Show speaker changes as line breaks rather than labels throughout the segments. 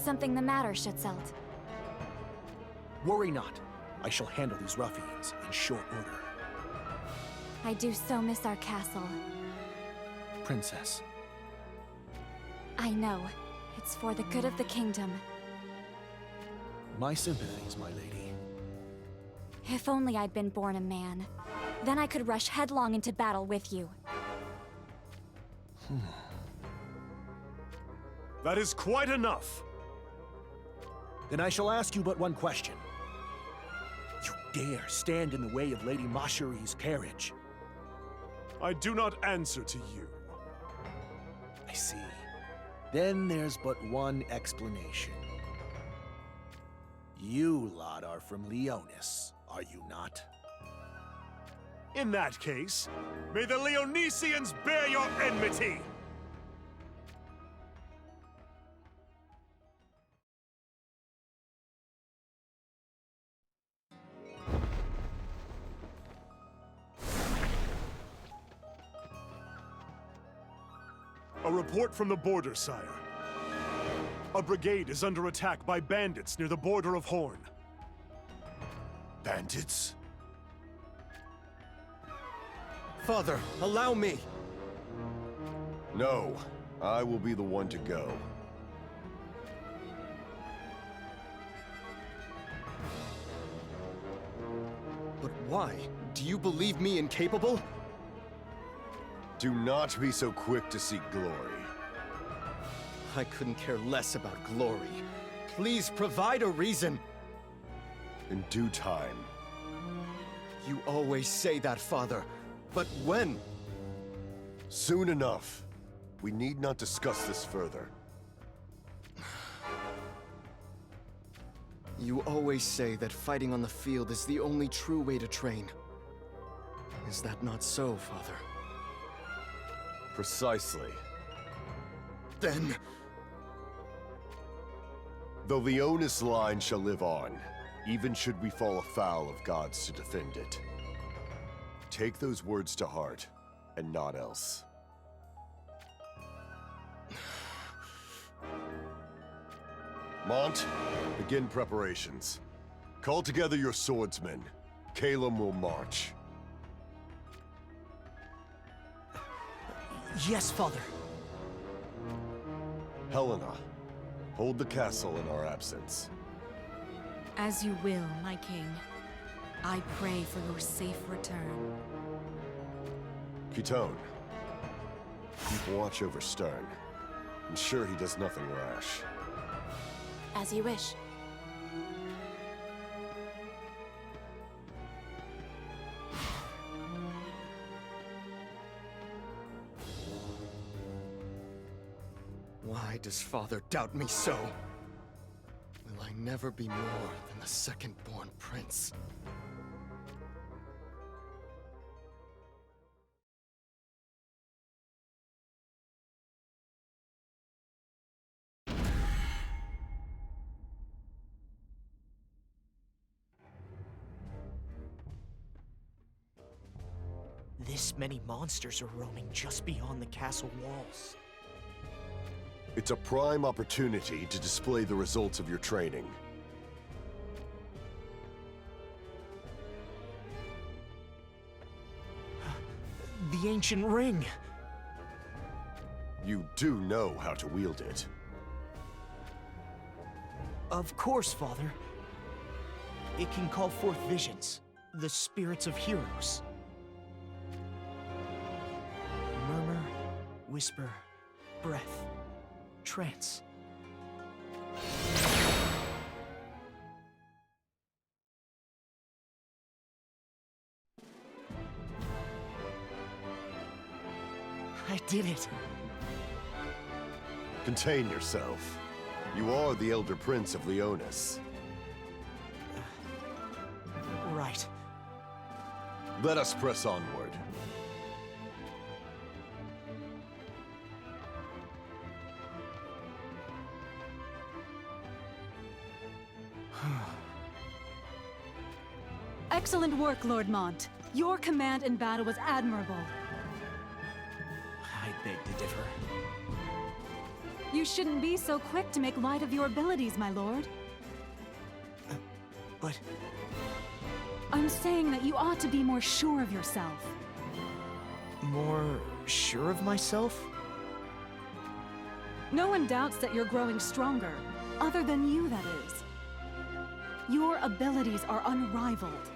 something the matter, Schutzelt?
Worry not. I shall handle these ruffians in short order.
I do so miss our castle.
Princess.
I know. It's for the good of the kingdom.
My sympathies, my lady.
If only I'd been born a man. Then I could rush headlong into battle with you.
That is quite enough!
Then I shall ask you but one question. You dare stand in the way of Lady Masheri's carriage?
I do not answer to you.
I see. Then there's but one explanation. You lot are from Leonis, are you not?
In that case, may the Leonesians bear your enmity! A report from the border, sire. A brigade is under attack by bandits near the border of Horn.
Bandits? Father, allow me!
No, I will be the one to go.
But why? Do you believe me incapable?
Do not be so quick to seek glory.
I couldn't care less about glory. Please provide a reason.
In due time.
You always say that, Father. But when?
Soon enough. We need not discuss this further.
You always say that fighting on the field is the only true way to train. Is that not so, Father?
Precisely.
Then...
The Leonis line shall live on, even should we fall afoul of gods to defend it. Take those words to heart, and not else. Mont, begin preparations. Call together your swordsmen. Calum will march.
Yes, Father.
Helena, hold the castle in our absence.
As you will, my king. I pray for your safe return.
Kitone, keep watch over Stern. Ensure he does nothing rash.
As you wish.
Why does Father doubt me so? Will I never be more than the second-born prince?
This many monsters are roaming just beyond the castle walls.
It's a prime opportunity to display the results of your training.
The ancient ring!
You do know how to wield it.
Of course, Father. It can call forth visions, the spirits of heroes. Murmur, whisper, breath, trance. I did it!
Contain yourself. You are the Elder Prince of Leonis.
Right.
Let us press onward.
Excellent work, Lord Mont. Your command in battle was admirable.
I beg to differ.
You shouldn't be so quick to make light of your abilities, my lord.
But
I'm saying that you ought to be more sure of yourself.
more sure of myself?
No one doubts that you're growing stronger, other than you, that is. Your abilities are unrivaled.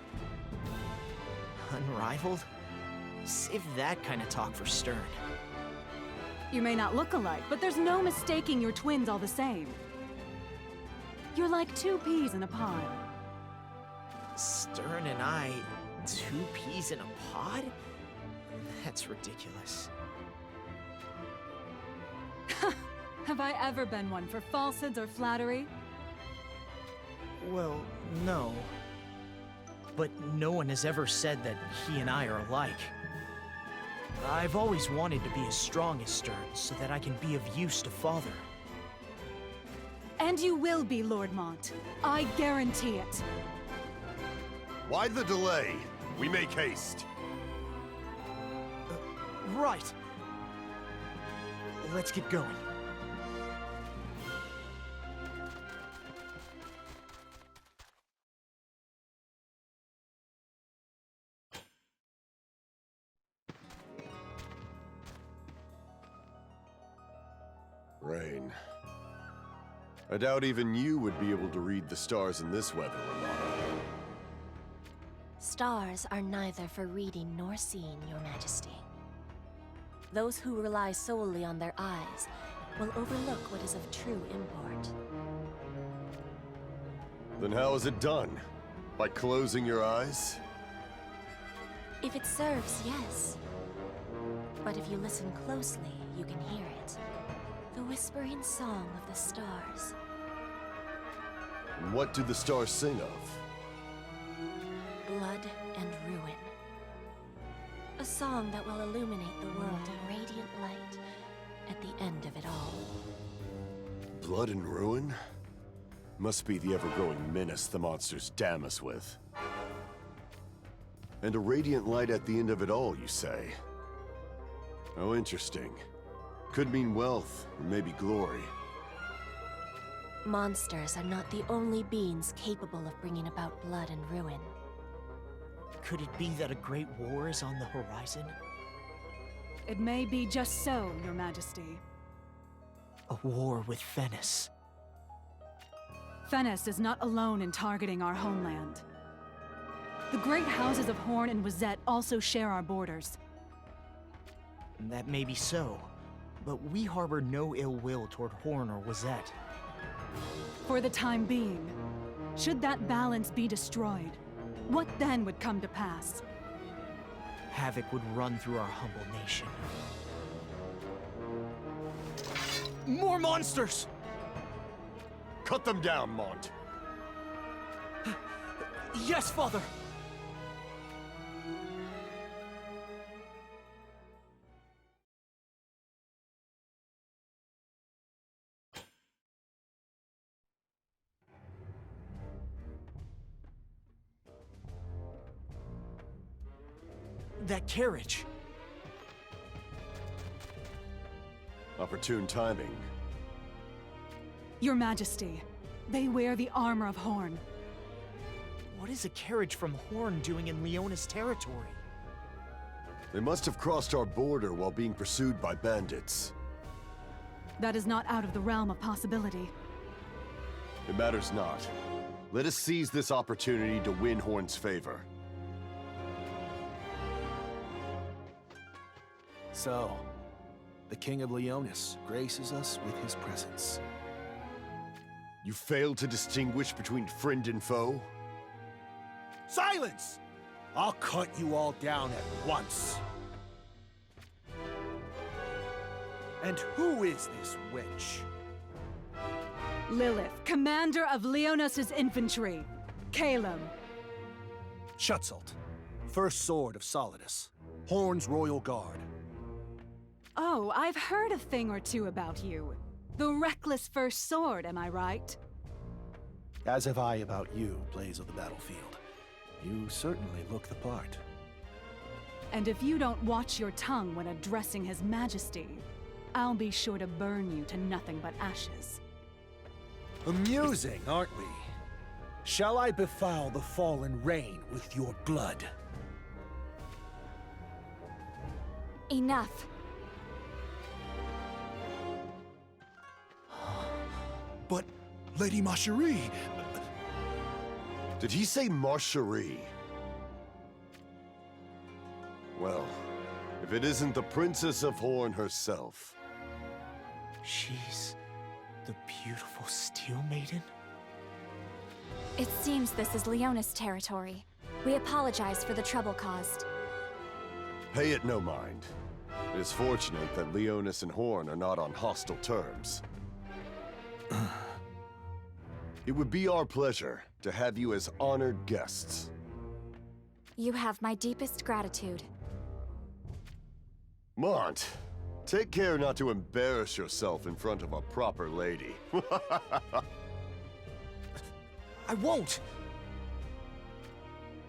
Unrivaled? Save that kind of talk for Stern.
You may not look alike, but there's no mistaking you're twins all the same. You're like two peas in a pod.
Stern and I, 2 peas in a pod? That's ridiculous.
Have I ever been one for falsehoods or flattery?
Well, no. But no one has ever said that he and I are alike. I've always wanted to be as strong as Stern so that I can be of use to Father.
And you will be, Lord Mont. I guarantee it.
Why the delay? We make haste.
Right. Let's get going.
Rain. I doubt even you would be able to read the stars in this weather, Romana.
Stars are neither for reading nor seeing, Your Majesty. Those who rely solely on their eyes will overlook what is of true import.
Then how is it done? By closing your eyes?
If it serves, yes. But if you listen closely, you can hear it. The whispering song of the stars.
And what do the stars sing of?
Blood and ruin. A song that will illuminate the world in radiant light at the end of it all.
Blood and ruin? Must be the ever-growing menace the monsters damn us with. And a radiant light at the end of it all, you say? Oh, interesting. Could mean wealth, or maybe glory.
Monsters are not the only beings capable of bringing about blood and ruin.
Could it be that a great war is on the horizon?
It may be just so, Your Majesty.
A war with Venice.
Venice is not alone in targeting our homeland. The great houses of Horn and Wizette also share our borders.
That may be so, but we harbor no ill will toward Horn or Wizette.
For the time being, should that balance be destroyed, what then would come to pass?
Havoc would run through our humble nation. More monsters!
Cut them down, Mont.
Yes, Father! That carriage.
Opportune timing.
Your Majesty, they wear the armor of Horn.
What is a carriage from Horn doing in Leona's territory?
They must have crossed our border while being pursued by bandits.
That is not out of the realm of possibility.
It matters not. Let us seize this opportunity to win Horn's favor.
So, the King of Leonis graces us with his presence.
You failed to distinguish between friend and foe?
Silence! I'll cut you all down at once. And who is this witch?
Lilith, commander of Leonos' infantry. Calum.
Schutzelt, first sword of Solidus, Horn's royal guard.
Oh, I've heard a thing or two about you. The reckless first sword, am I right?
As have I about you, Blaze of the Battlefield. You certainly look the part.
And if you don't watch your tongue when addressing His Majesty, I'll be sure to burn you to nothing but ashes.
Amusing, aren't we? Shall I befoul the fallen rain with your blood?
Enough.
But, Lady Marcherie...
Did he say Marcherie? Well, if it isn't the Princess of Horn herself.
She's the beautiful Steel Maiden?
It seems this is Leonis territory. We apologize for the trouble caused.
Pay it no mind. It is fortunate that Leonis and Horn are not on hostile terms. It would be our pleasure to have you as honored guests.
You have my deepest gratitude.
Mont, take care not to embarrass yourself in front of a proper lady.
I won't!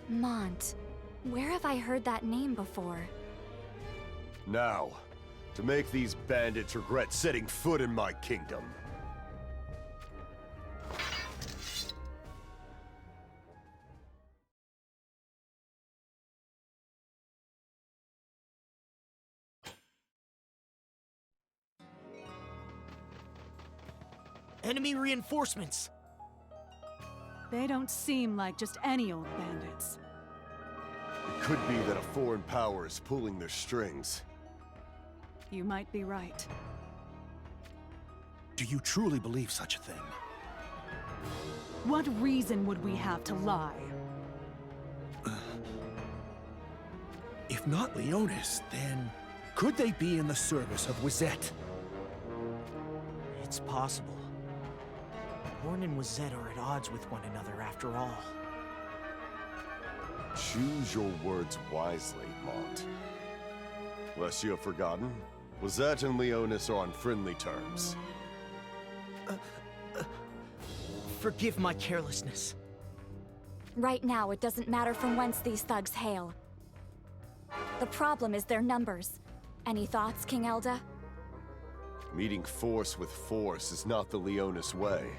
Mont. Where have I heard that name before?
Now, to make these bandits regret setting foot in my kingdom.
Enemy reinforcements!
They don't seem like just any old bandits.
It could be that a foreign power is pulling their strings.
You might be right.
Do you truly believe such a thing?
What reason would we have to lie?
If not Leonis, then... could they be in the service of Wizette?
It's possible. Horn and Wizette are at odds with one another after all.
Choose your words wisely, Mont. Lest you have forgotten, Wizette and Leonis are on friendly terms.
Forgive my carelessness.
Right now, it doesn't matter from whence these thugs hail. The problem is their numbers. Any thoughts, King Elda?
Meeting force with force is not the Leonis way.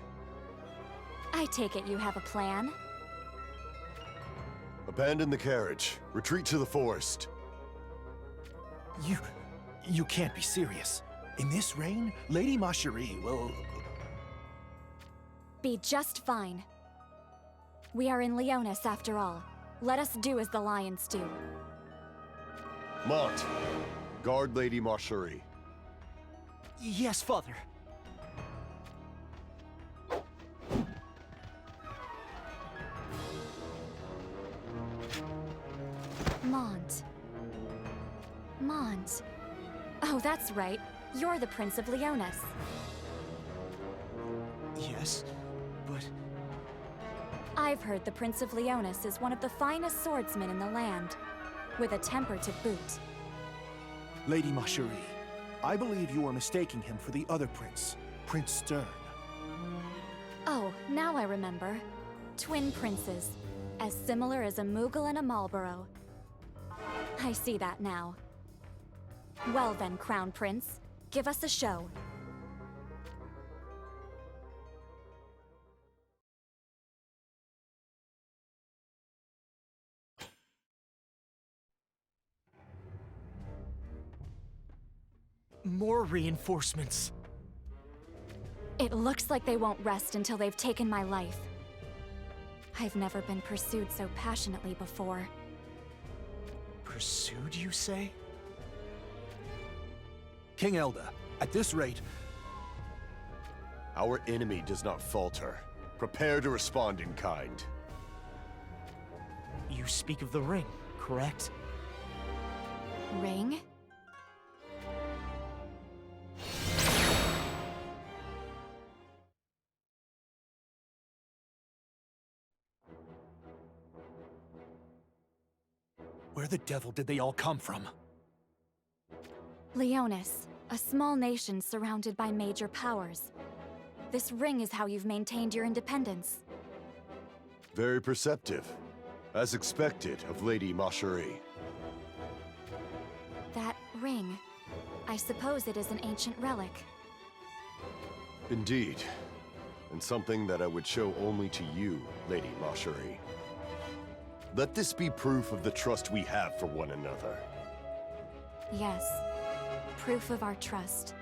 I take it you have a plan.
Abandon the carriage. Retreat to the forest.
You can't be serious. In this rain, Lady Marcherie will...
Be just fine. We are in Leonis after all. Let us do as the lions do.
Mont, guard Lady Marcherie.
Yes, Father.
Mont. Mont. Oh, that's right. You're the Prince of Leonis.
Yes, but...
I've heard the Prince of Leonis is one of the finest swordsmen in the land, with a temper to boot.
Lady Marcherie, I believe you are mistaking him for the other prince, Prince Stern.
Oh, now I remember. Twin princes, as similar as a Moogle and a Marlborough. I see that now. Well then, Crown Prince, give us a show.
More reinforcements.
It looks like they won't rest until they've taken my life. I've never been pursued so passionately before.
Pursued, you say?
King Elda, at this rate...
Our enemy does not falter. Prepare to respond in kind.
You speak of the ring, correct?
Ring?
Where the devil did they all come from?
Leonis, a small nation surrounded by major powers. This ring is how you've maintained your independence.
Very perceptive. As expected of Lady Marcherie.
That ring. I suppose it is an ancient relic.
Indeed. And something that I would show only to you, Lady Marjorie. Let this be proof of the trust we have for one another.
Yes. Proof of our trust.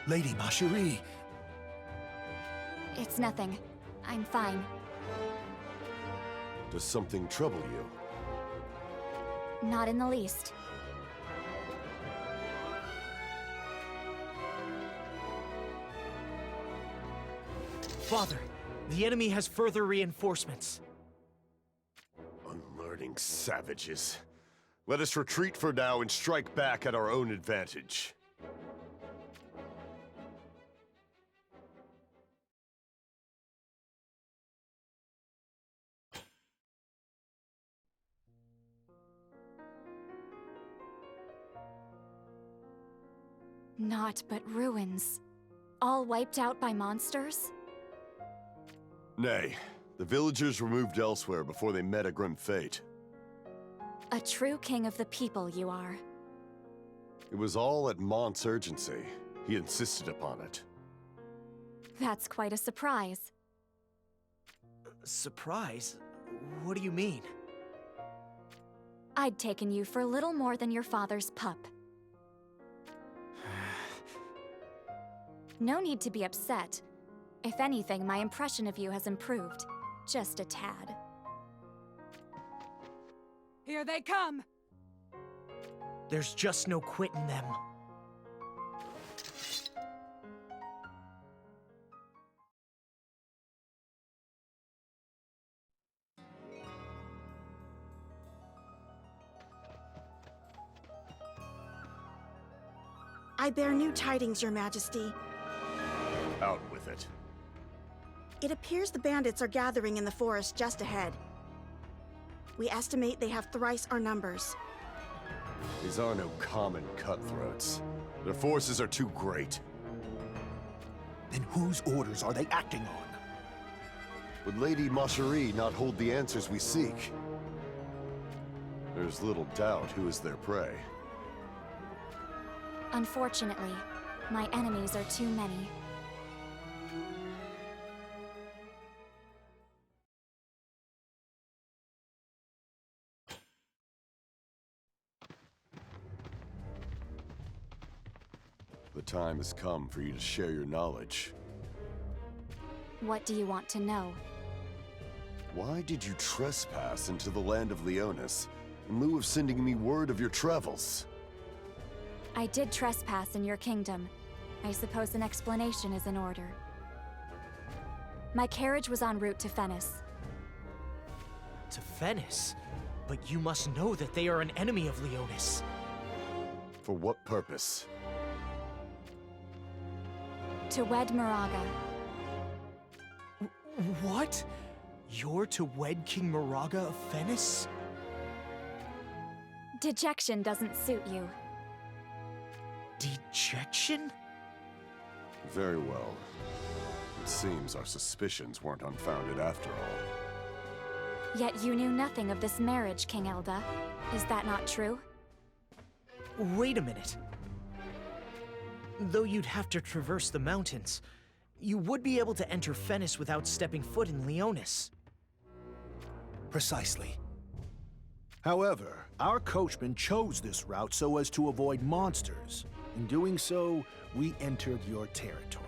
Lady Marjorie,
It's nothing. I'm fine.
Does something trouble you?
Not in the least.
Father, the enemy has further reinforcements.
Unlearning savages. Let us retreat for now and strike back at our own advantage.
Naught but ruins. All wiped out by monsters?
Nay, the villagers were moved elsewhere before they met a grim fate.
A true king of the people, you are.
It was all at Mont's urgency. He insisted upon it.
That's quite a surprise.
Surprise? What do you mean?
I'd taken you for little more than your father's pup. No need to be upset. If anything, my impression of you has improved. Just a tad.
Here they come!
There's just no quitting them.
I bear new tidings, Your Majesty.
Out with it.
It appears the bandits are gathering in the forest just ahead. We estimate they have thrice our numbers.
These are no common cutthroats. Their forces are too great.
then whose orders are they acting on?
Would Lady Marjorie not hold the answers we seek? There's little doubt who is their prey.
Unfortunately, my enemies are too many.
The time has come for you to share your knowledge.
What do you want to know?
Why did you trespass into the land of Leonis, in lieu of sending me word of your travels?
I did trespass in your kingdom. I suppose an explanation is in order. My carriage was en route to Fennis.
To Fennis? But you must know that they are an enemy of Leonis.
For what purpose?
To wed Moraga.
What? You're to wed King Moraga of Fennis?
Dejection doesn't suit you.
Dejection?
Very well. It seems our suspicions weren't unfounded after all.
Yet you knew nothing of this marriage, King Elda. Is that not true?
Wait a minute. Though you'd have to traverse the mountains, you would be able to enter Fennis without stepping foot in Leonis.
Precisely. However, our coachman chose this route so as to avoid monsters. In doing so, we entered your territory.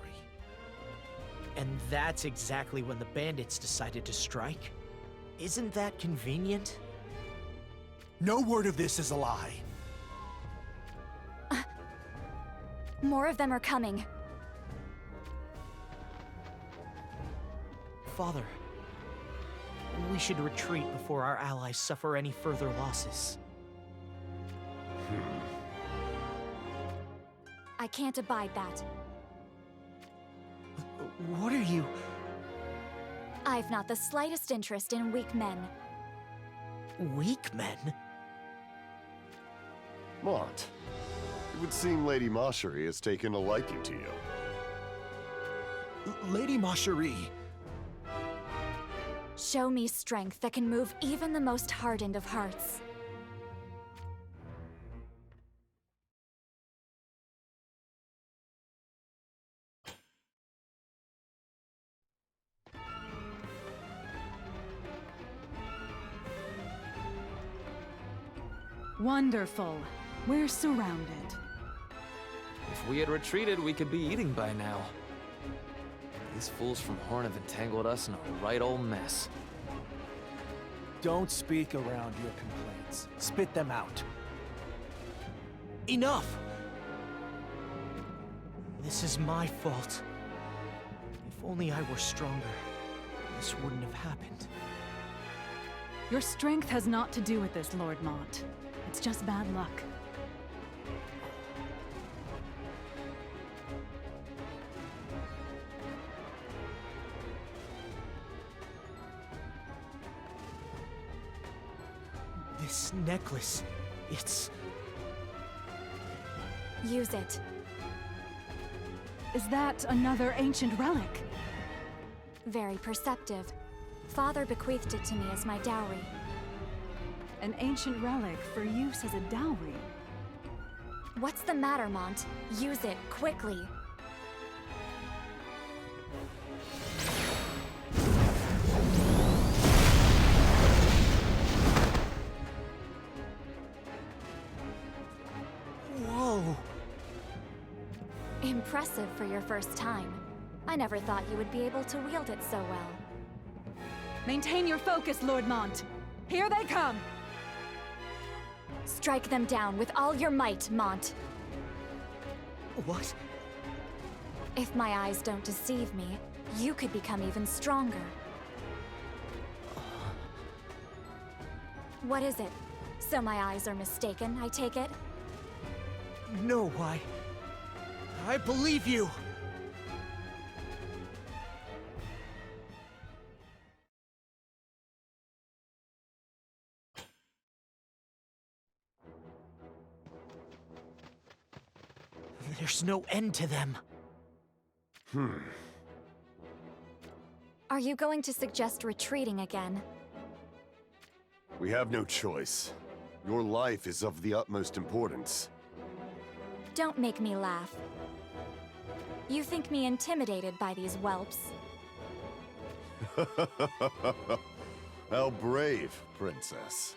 And that's exactly when the bandits decided to strike? Isn't that convenient?
No word of this is a lie.
More of them are coming.
Father, we should retreat before our allies suffer any further losses.
I can't abide that.
What are you...
I've not the slightest interest in weak men.
Weak men?
Mont, it would seem Lady Marjorie has taken a liking to you.
Lady Marjorie,
Show me strength that can move even the most hardened of hearts.
Wonderful. We're surrounded.
If we had retreated, we could be eating by now. These fools from Horn have entangled us in a right old mess.
Don't speak around your complaints. Spit them out.
Enough! This is my fault. If only I were stronger, this wouldn't have happened.
Your strength has naught to do with this, Lord Mont. It's just bad luck.
This necklace, it's...
Use it.
Is that another ancient relic?
Very perceptive. Father bequeathed it to me as my dowry.
An ancient relic for use as a dowry?
What's the matter, Mont? Use it, quickly.
Whoa!
Impressive for your first time. I never thought you would be able to wield it so well.
Maintain your focus, Lord Mont. Here they come!
Strike them down with all your might, Mont.
What?
If my eyes don't deceive me, you could become even stronger. What is it? So my eyes are mistaken, I take it?
No, I believe you! There's no end to them.
Are you going to suggest retreating again?
We have no choice. Your life is of the utmost importance.
Don't make me laugh. You think me intimidated by these whelps?
How brave, Princess.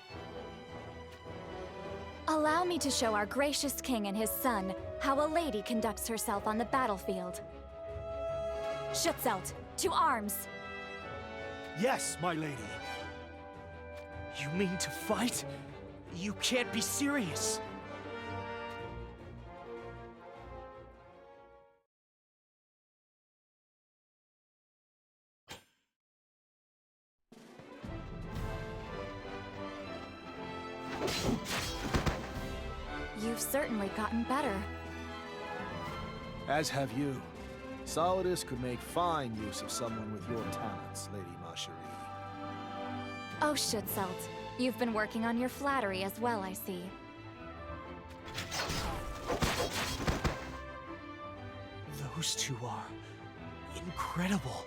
Allow me to show our gracious king and his son how a lady conducts herself on the battlefield. Schutzelt, to arms!
Yes, my lady.
You mean to fight? You can't be serious.
You've certainly gotten better.
As have you. Solidus could make fine use of someone with your talents, Lady Marcherie.
Oh, Schutzelt, you've been working on your flattery as well, I see.
Those two are incredible.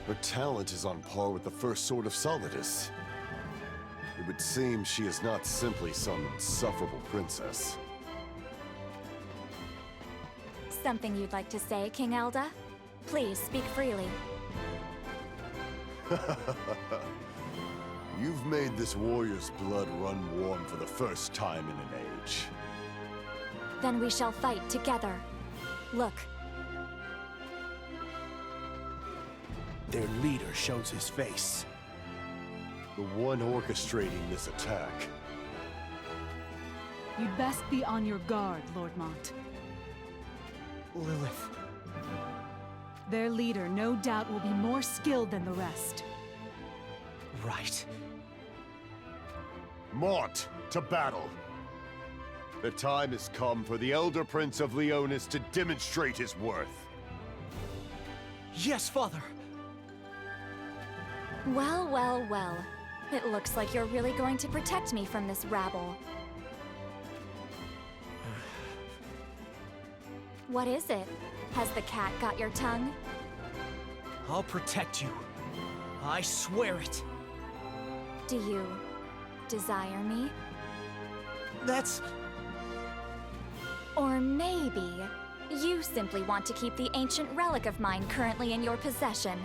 Her talent is on par with the first sword of Solidus. It would seem she is not simply some insufferable princess.
Something you'd like to say, King Elda? Please, speak freely.
You've made this warrior's blood run warm for the first time in an age.
Then we shall fight together. Look.
Their leader shows his face.
The one orchestrating this attack.
You'd best be on your guard, Lord Mont.
Lilith.
Their leader no doubt will be more skilled than the rest.
Right.
Mont, to battle! The time has come for the Elder Prince of Leonis to demonstrate his worth.
Yes, Father!
Well, well, well. It looks like you're really going to protect me from this rabble. What is it? Has the cat got your tongue?
I'll protect you. I swear it.
Do you desire me?
That's...
Or maybe you simply want to keep the ancient relic of mine currently in your possession.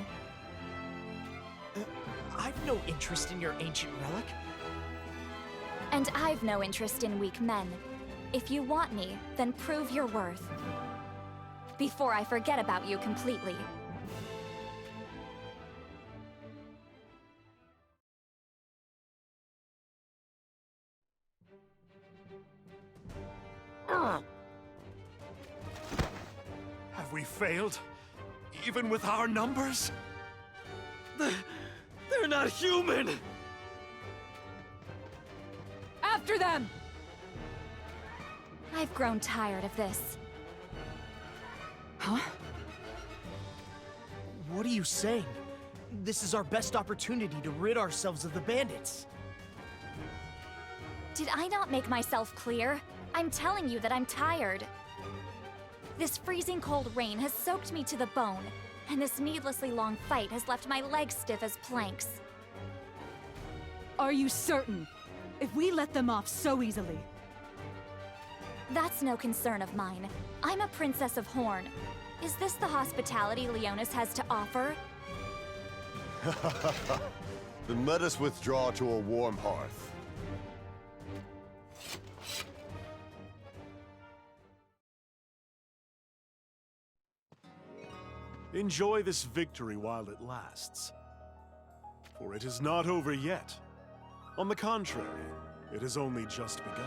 I've no interest in your ancient relic.
And I've no interest in weak men. If you want me, then prove your worth. Before I forget about you completely.
Have we failed? Even with our numbers?
They're not human!
After them! I've grown tired of this.
Huh? What are you saying? This is our best opportunity to rid ourselves of the bandits.
Did I not make myself clear? I'm telling you that I'm tired. This freezing cold rain has soaked me to the bone, and this needlessly long fight has left my legs stiff as planks.
Are you certain? If we let them off so easily...
That's no concern of mine. I'm a princess of Horn. Is this the hospitality Leonis has to offer?
Then let us withdraw to a warm hearth.
Enjoy this victory while it lasts. For it is not over yet. On the contrary, it has only just begun.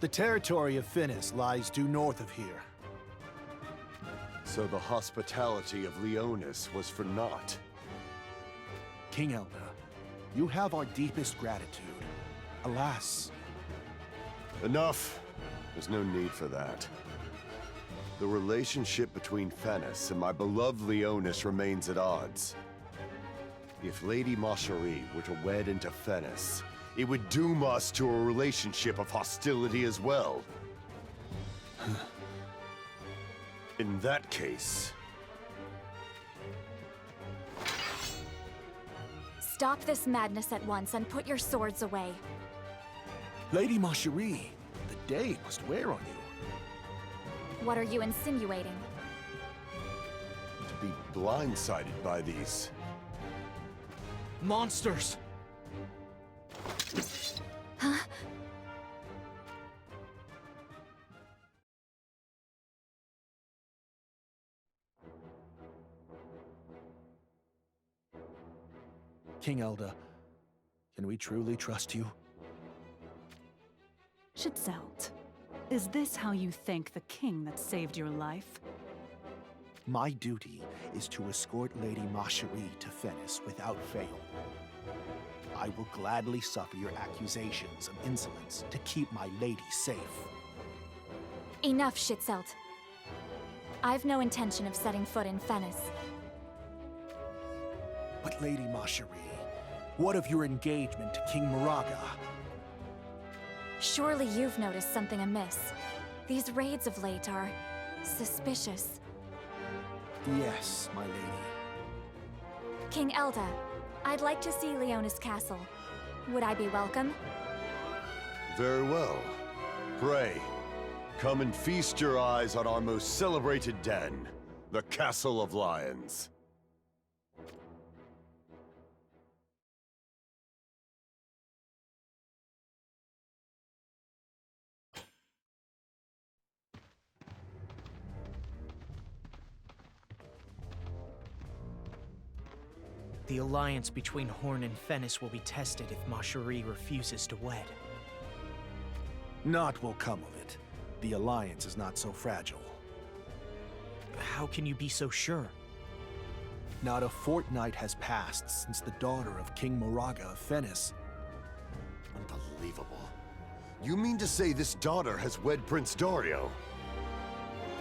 The territory of Finis lies due north of here.
So the hospitality of Leonis was for naught.
King Elda, you have our deepest gratitude. Alas.
Enough. There's no need for that. The relationship between Finis and my beloved Leonis remains at odds. If Lady Macherie were to wed into Finis, it would doom us to a relationship of hostility as well. In that case...
Stop this madness at once and put your swords away.
Lady Macherie, the day must wear on you.
What are you insinuating?
To be blindsided by these...
Monsters!
Huh?
King Elda, can we truly trust you?
Schützelt, is this how you thank the king that saved your life?
My duty is to escort Lady Macherie to Finis without fail. I will gladly suffer your accusations of insolence to keep my lady safe.
Enough, Schützelt. I've no intention of setting foot in Finis.
But Lady Macherie, what of your engagement to King Moraga?
Surely you've noticed something amiss. These raids of late are... suspicious.
Yes, my lady.
King Elda, I'd like to see Leonis Castle. Would I be welcome?
Very well. Pray, come and feast your eyes on our most celebrated den, the Castle of Lions.
The alliance between Horn and Finis will be tested if Macherie refuses to wed.
Naught will come of it. The alliance is not so fragile.
How can you be so sure?
Not a fortnight has passed since the daughter of King Moraga of Finis.
Unbelievable. You mean to say this daughter has wed Prince Dario?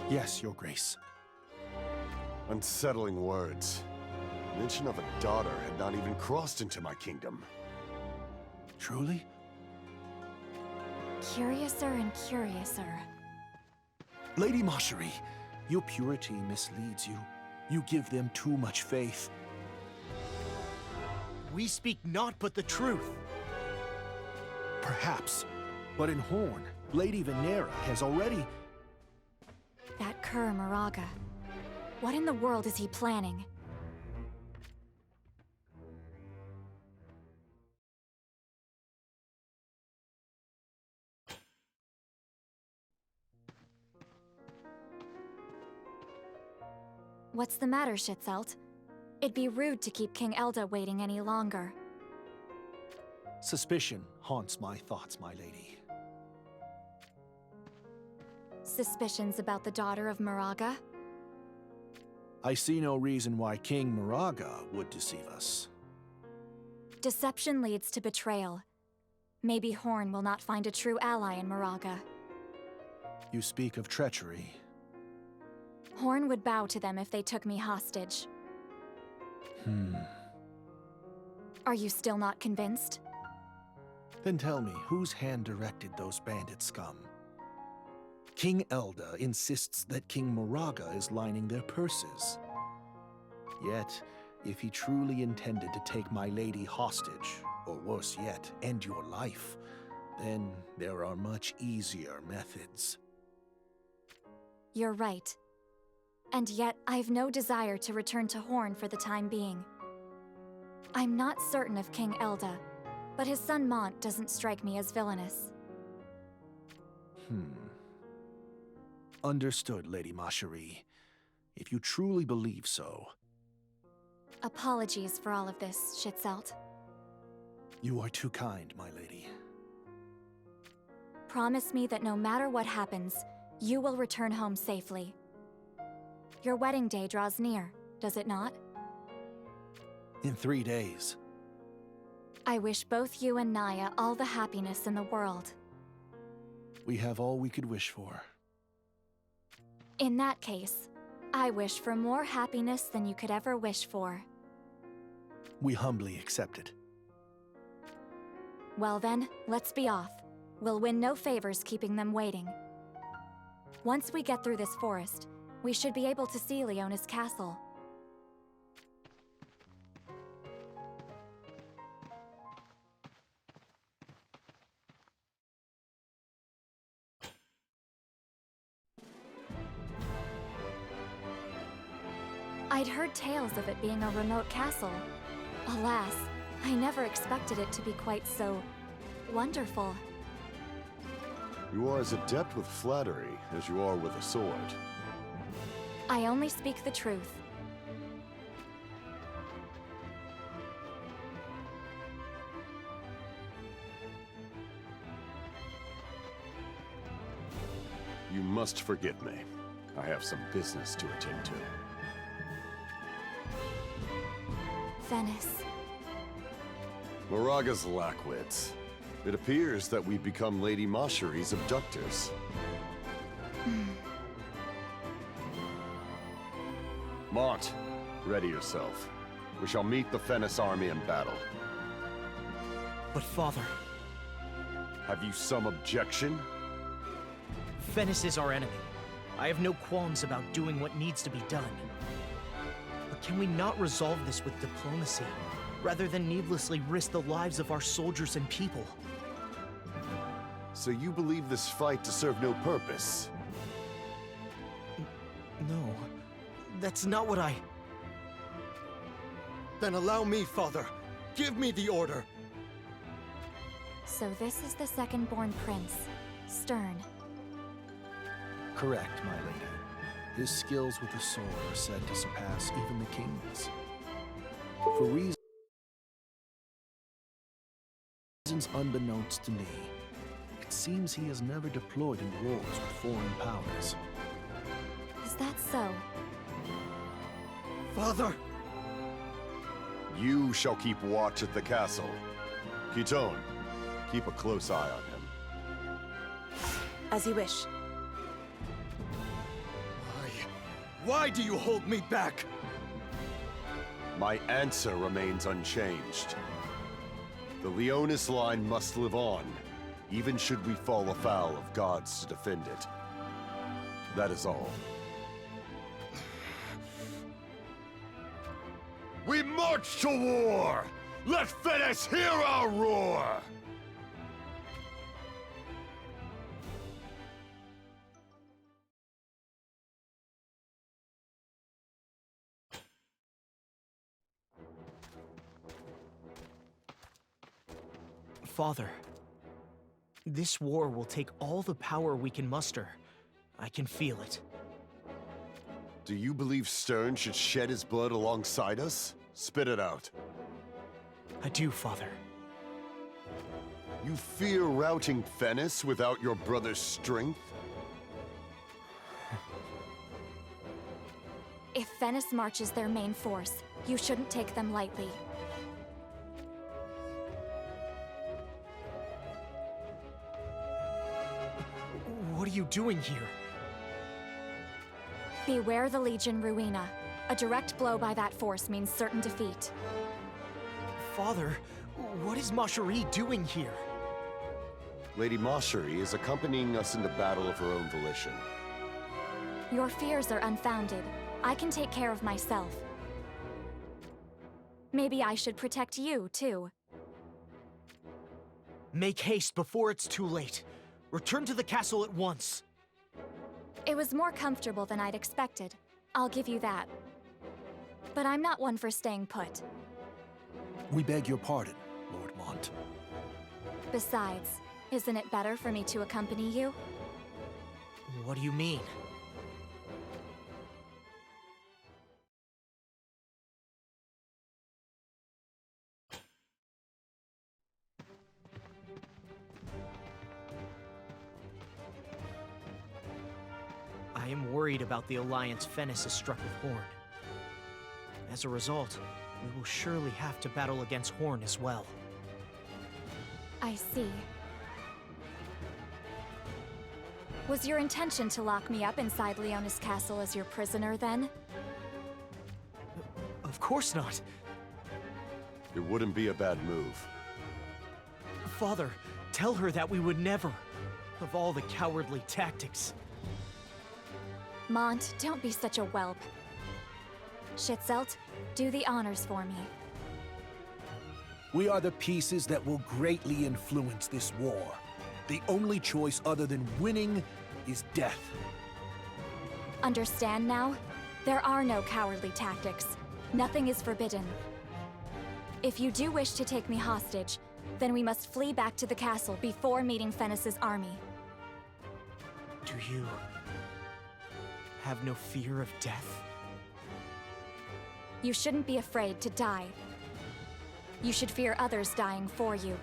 Yes, Your Grace.
Unsettling words. Mention of a daughter had not even crossed into my kingdom.
Truly?
Curiouser and curiouser.
Lady Marjorie, your purity misleads you. You give them too much faith.
We speak naught but the truth.
Perhaps, but in Horn, Lady Venera has already...
That cur Moraga. What in the world is he planning? What's the matter, Schitzelt? It'd be rude to keep King Elda waiting any longer.
Suspicion haunts my thoughts, my lady.
Suspicions about the daughter of Moraga?
I see no reason why King Moraga would deceive us.
Deception leads to betrayal. Maybe Horn will not find a true ally in Moraga.
You speak of treachery.
Horn would bow to them if they took me hostage. Are you still not convinced?
Then tell me, whose hand directed those bandit scum? King Elda insists that King Moraga is lining their purses. Yet, if he truly intended to take my lady hostage, or worse yet, end your life, then there are much easier methods.
You're right. And yet, I've no desire to return to Horn for the time being. I'm not certain of King Elda, but his son Mont doesn't strike me as villainous.
Understood, Lady Marjorie. If you truly believe so.
Apologies for all of this, Schitzelt.
You are too kind, my lady.
Promise me that no matter what happens, you will return home safely. Your wedding day draws near, does it not?
In 3 days.
I wish both you and Naya all the happiness in the world.
We have all we could wish for.
In that case, I wish for more happiness than you could ever wish for.
We humbly accept it.
Well then, let's be off. We'll win no favors keeping them waiting. Once we get through this forest, we should be able to see Leona's castle. I'd heard tales of it being a remote castle. Alas, I never expected it to be quite so wonderful.
You are as adept with flattery as you are with a sword.
I only speak the truth.
You must forgive me. I have some business to attend to.
Venice.
Moraga's lack wits. It appears that we've become Lady Marjorie's abductors. Mont, ready yourself. We shall meet the Fennis army in battle.
But father,
Have you some objection?
Fennis is our enemy. I have no qualms about doing what needs to be done. But can we not resolve this with diplomacy, rather than needlessly risk the lives of our soldiers and people?
So you believe this fight to serve no purpose?
No, that's not what I...
Then allow me, Father. Give me the order.
So this is the second-born prince, Stern.
Correct, my lady. His skills with the sword are said to surpass even the king's. For reasons unbeknownst to me, it seems he has never deployed in wars with foreign powers.
Is that so?
Father!
You shall keep watch at the castle. Kitone, keep a close eye on him.
As you wish.
Why do you hold me back?
My answer remains unchanged. The Leonis line must live on, even should we fall afoul of gods to defend it. That is all. We march to war! Let Venice hear our roar!
Father, this war will take all the power we can muster. I can feel it.
Do you believe Stern should shed his blood alongside us? Spit it out.
I do, Father.
You fear routing Venice without your brother's strength?
If Venice marches their main force, you shouldn't take them lightly.
What are you doing here?
Beware the Legion Ruina. A direct blow by that force means certain defeat.
Father, what is Marjorie doing here?
Lady Marjorie is accompanying us into battle of her own volition.
Your fears are unfounded. I can take care of myself. Maybe I should protect you, too.
Make haste before it's too late. Return to the castle at once.
It was more comfortable than I'd expected. I'll give you that. But I'm not one for staying put.
We beg your pardon, Lord Mont.
Besides, isn't it better for me to accompany you?
What do you mean? I am worried about the alliance Venice has struck with Horn. As a result, we will surely have to battle against Horn as well.
I see. Was your intention to lock me up inside Leonis Castle as your prisoner, then?
Of course not.
It wouldn't be a bad move.
Father, tell her that we would never. Of all the cowardly tactics.
Mont, don't be such a whelp. Schitzelt, do the honors for me.
We are the pieces that will greatly influence this war. The only choice other than winning is death.
Understand now? There are no cowardly tactics. Nothing is forbidden. If you do wish to take me hostage, then we must flee back to the castle before meeting Fennis's army.
Do you have no fear of death?
You shouldn't be afraid to die. You should fear others dying for you.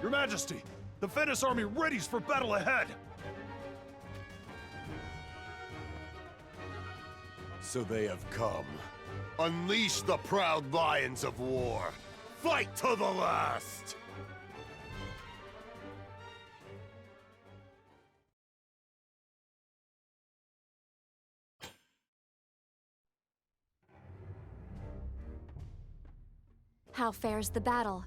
Your Majesty, the Venice army readies for battle ahead!
So they have come. Unleash the proud lions of war! Fight to the last!
How fares the battle?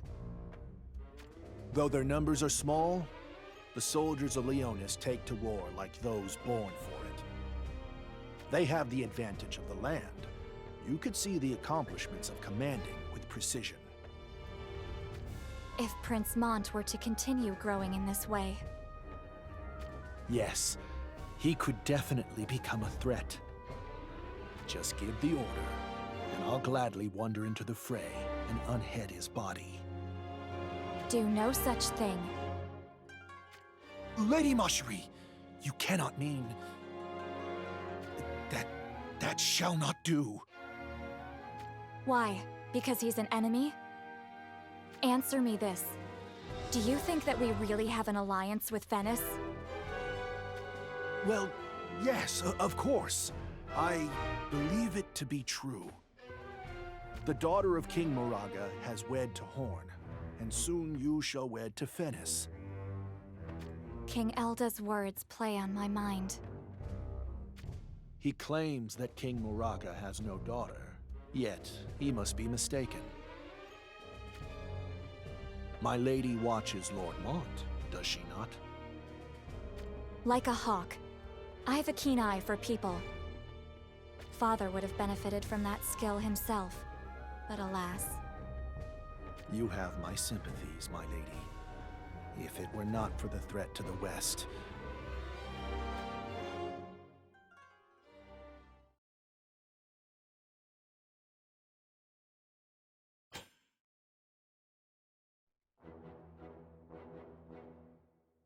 Though their numbers are small, the soldiers of Leonis take to war like those born for it. They have the advantage of the land. You could see the accomplishments of commanding with precision.
If Prince Mont were to continue growing in this way.
Yes, he could definitely become a threat. Just give the order, and I'll gladly wander into the fray and unhead his body.
Do no such thing.
Lady Marjorie, you cannot mean... That shall not do.
Why? Because he's an enemy? Answer me this. Do you think that we really have an alliance with Venice?
Well, yes, of course. I believe it to be true. The daughter of King Moraga has wed to Horn, and soon you shall wed to Venice.
King Elda's words play on my mind.
He claims that King Moraga has no daughter, yet he must be mistaken. My lady watches Lord Mont, does she not?
Like a hawk. I have a keen eye for people. Father would have benefited from that skill himself, but alas.
You have my sympathies, my lady. If it were not for the threat to the west...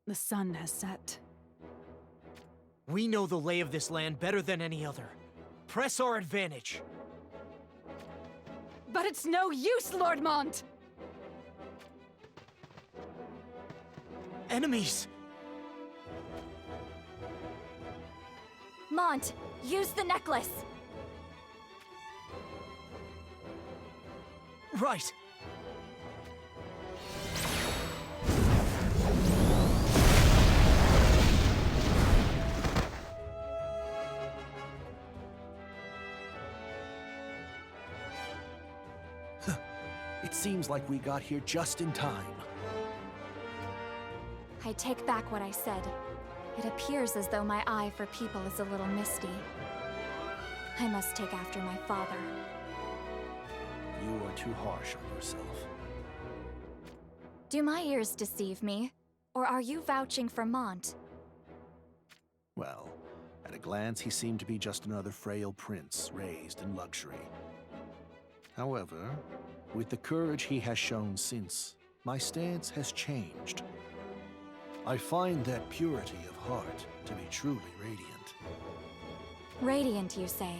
The sun has set.
We know the lay of this land better than any other. Press our advantage.
But it's no use, Lord Mont!
Enemies!
Mont, use the necklace!
Right!
It seems like we got here just in time.
I take back what I said. It appears as though my eye for people is a little misty. I must take after my father.
You are too harsh on yourself.
Do my ears deceive me? Or are you vouching for Mont?
Well, at a glance he seemed to be just another frail prince raised in luxury. However, with the courage he has shown since, my stance has changed. I find that purity of heart to be truly radiant.
Radiant, you say?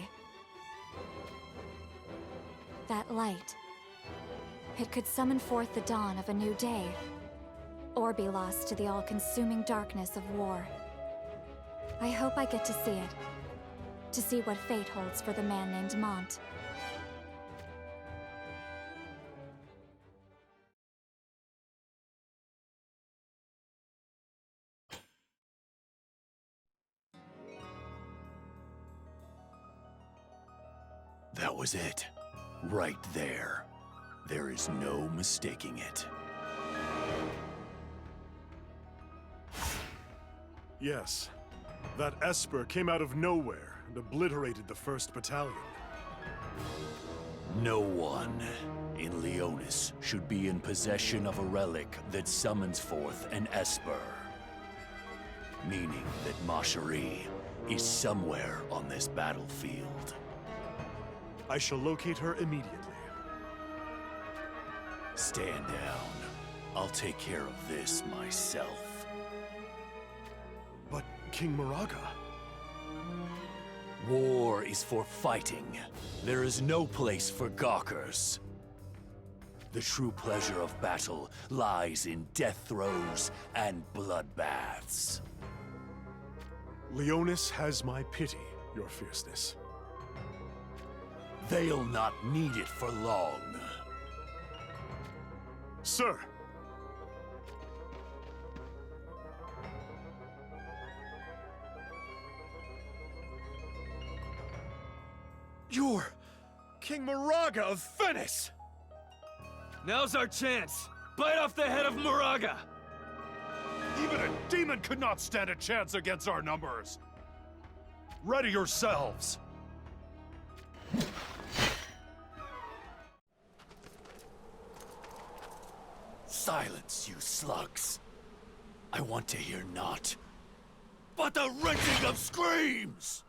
That light. It could summon forth the dawn of a new day, or be lost to the all-consuming darkness of war. I hope I get to see it, to see what fate holds for the man named Mont.
That was it. Right there. There is no mistaking it.
Yes. That Esper came out of nowhere and obliterated the 1st Battalion.
No one in Leonis should be in possession of a relic that summons forth an Esper. Meaning that Macherie is somewhere on this battlefield.
I shall locate her immediately.
Stand down. I'll take care of this myself.
But King Moraga...
War is for fighting. There is no place for gawkers. The true pleasure of battle lies in death throes and bloodbaths.
Leonis has my pity, your fierceness.
They'll not need it for long.
Sir!
You're King Moraga of Venice!
Now's our chance! Bite off the head of Moraga!
Even a demon could not stand a chance against our numbers! Ready yourselves!
Silence, you slugs. I want to hear naught but the rending of screams!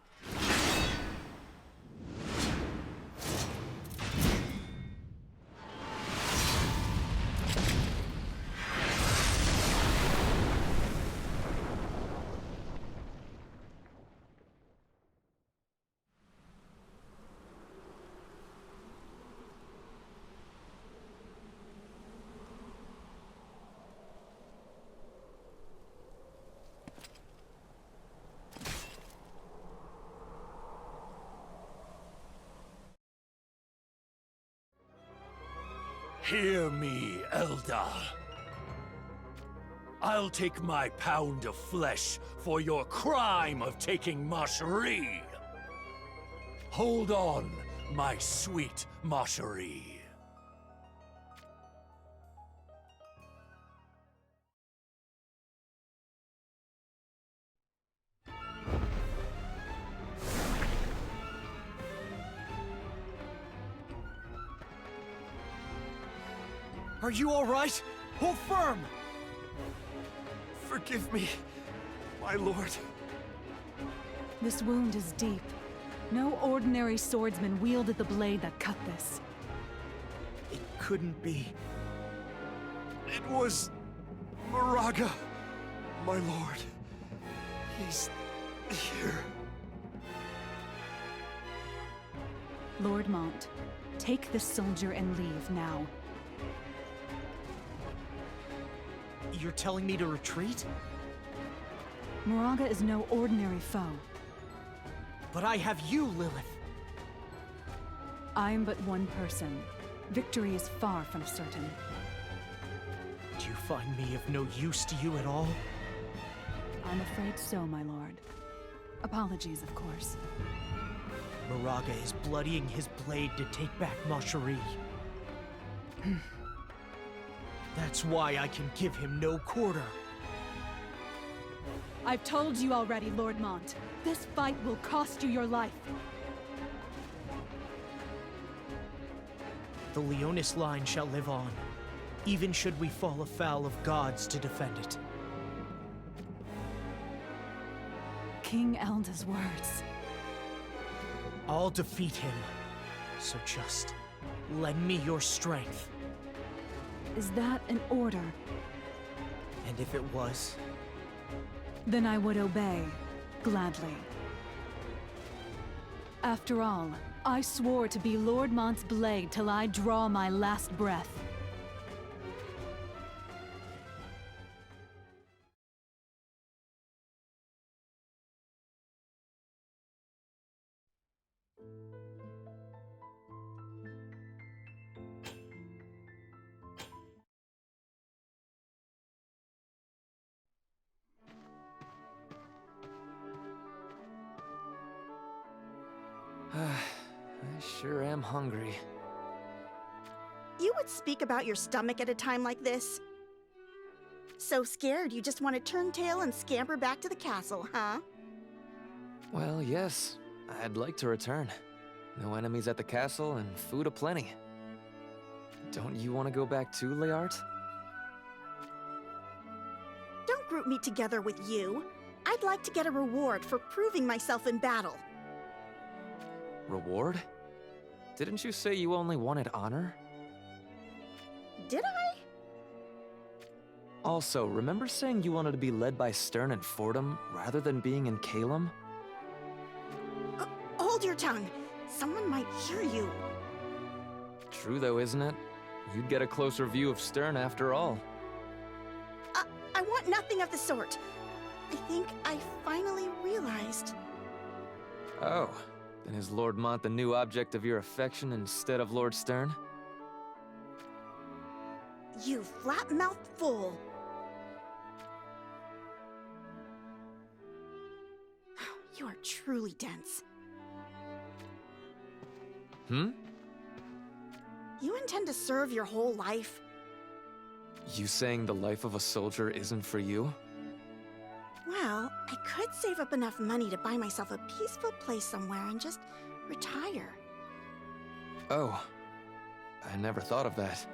Hear me, Elda. I'll take my pound of flesh for your crime of taking Macherie. Hold on, my sweet Macherie.
Are you all right? Hold firm!
Forgive me, my lord.
This wound is deep. No ordinary swordsman wielded the blade that cut this.
It couldn't be.
It was Moraga, my lord. He's here.
Lord Mont, take this soldier and leave now.
You're telling me to retreat?
Moraga is no ordinary foe.
But I have you, Lilith.
I am but one person. Victory is far from certain.
Do you find me of no use to you at all?
I'm afraid so, my lord. Apologies, of course.
Moraga is bloodying his blade to take back Ma Cherie. That's why I can give him no quarter.
I've told you already, Lord Mont. This fight will cost you your life.
The Leonis line shall live on, even should we fall afoul of gods to defend it.
King Elda's words.
I'll defeat him. So just lend me your strength.
Is that an order?
And if it was?
Then I would obey, gladly. After all, I swore to be Lord Mont's blade till I draw my last breath.
I sure am hungry.
You would speak about your stomach at a time like this? So scared you just want to turn tail and scamper back to the castle, huh?
Well, yes. I'd like to return. No enemies at the castle and food aplenty. Don't you want to go back too, Leart?
Don't group me together with you. I'd like to get a reward for proving myself in battle.
Reward? Didn't you say you only wanted honor?
Did I?
Also, remember saying you wanted to be led by Stern and Fordham rather than being in Calum?
Hold your tongue. Someone might hear you.
True though, isn't it? You'd get a closer view of Stern after all.
I want nothing of the sort. I think I finally realized.
Oh, then is Lord Mont the new object of your affection instead of Lord Stern?
You flat-mouthed fool. You are truly dense.
Hmm?
You intend to serve your whole life?
You saying the life of a soldier isn't for you?
Well, I could save up enough money to buy myself a peaceful place somewhere and just retire.
Oh, I never thought of that.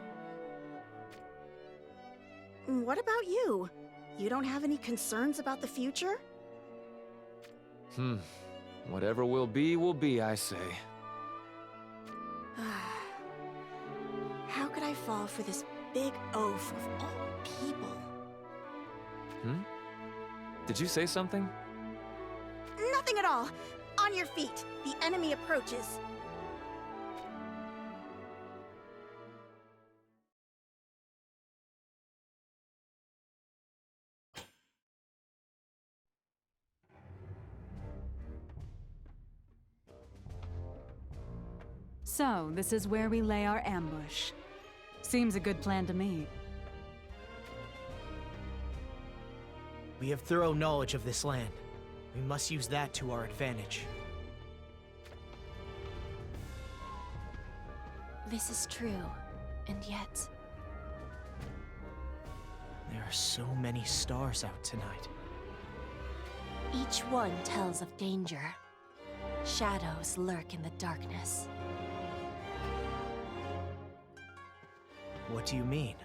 What about you? You don't have any concerns about the future?
Whatever will be, I say.
How could I fall for this big oaf of all people?
Did you say something?
Nothing at all. On your feet. The enemy approaches.
So, this is where we lay our ambush. Seems a good plan to me.
We have thorough knowledge of this land. We must use that to our advantage.
This is true, and yet...
There are so many stars out tonight.
each one tells of danger. Shadows lurk in the darkness.
What do you mean?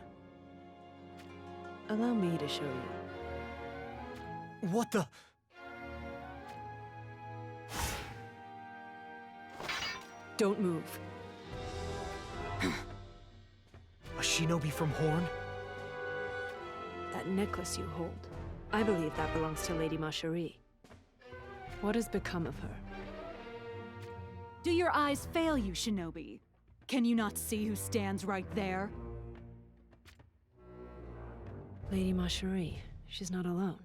Allow me to show you.
What the?
Don't move.
A shinobi from Horn?
That necklace you hold. I believe that belongs to Lady Macherie. What has become of her? Do your eyes fail you, shinobi? Can you not see who stands right there? Lady Macherie. She's not alone.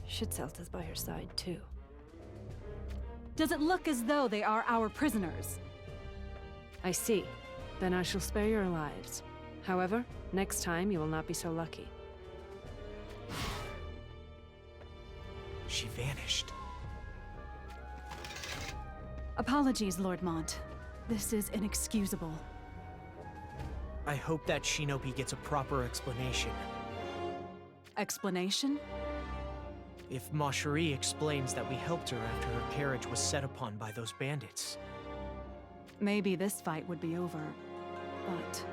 Schitzelt is by her side, too. Does it look as though they are our prisoners? I see. Then I shall spare your lives. However, next time you will not be so lucky.
She vanished.
Apologies, Lord Mont. This is inexcusable.
I hope that shinobi gets a proper explanation.
Explanation?
If Macherie explains that we helped her after her carriage was set upon by those bandits.
Maybe this fight would be over, but...